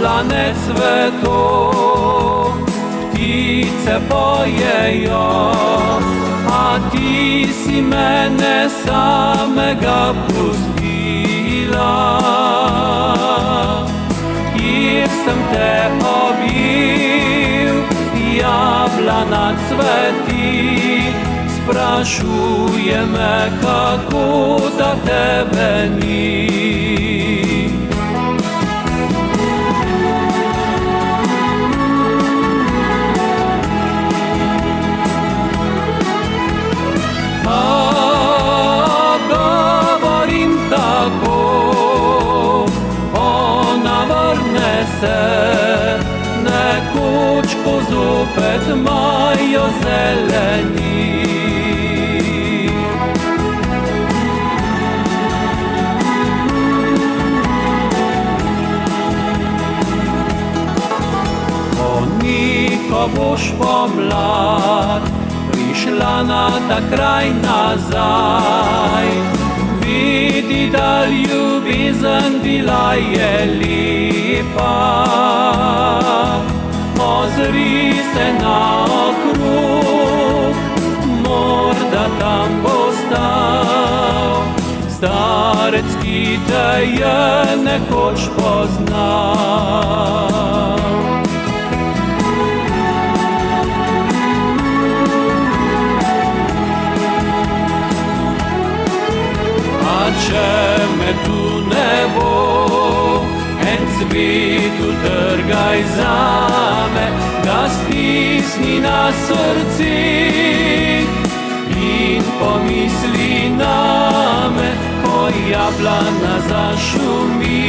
jablane cveto, ptice pojejo, a ti si mene samega pustila. Kjer sem te objel, jablana cveti, sprašuje me, kako da tebe ni. Govorim tako, ona vrne se, nekoč, ko zopet majo zeleni. Ko boš pomlad prišla na ta kraj nazaj, vidi, da ljubezen bila je lepa. Ozri se naokrog, morda tam bo stal starec, ki te je nekoč poznal. Če me tu ne bo, en cvet utrgaj zame, ga stisni na srce in pomisli name, ko jablana zašumi.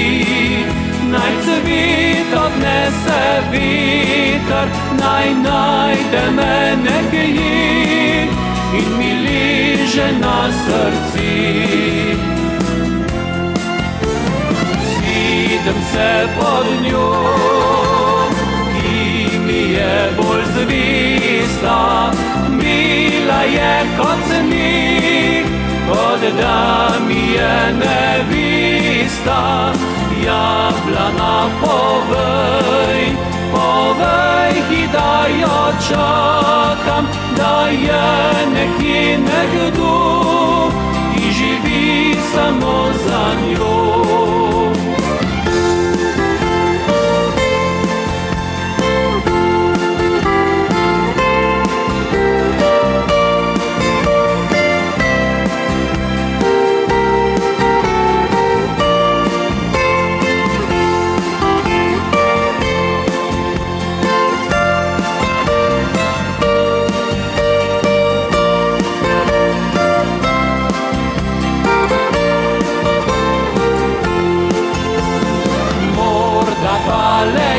Naj cvet odnese veter, naj najde mene kje in mi leže na srci. Idem se pod njo, ki mi je bolj zvesta, bila je kot sneg, kot da mi je nevesta. Jablana, povej, povej ji, da jo čakam, da je nekje nekdo, ki živi samo za njo.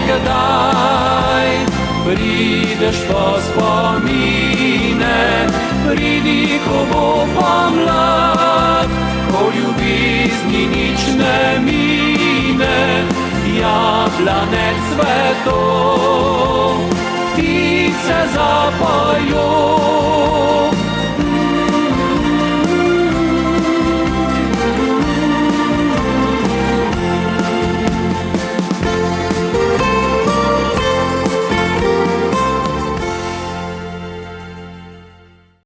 Kdaj prideš po spomine, pridi, ko bo pomlad, ko ljubezni nič ne mine. Jablane cveto, ptice zapojo,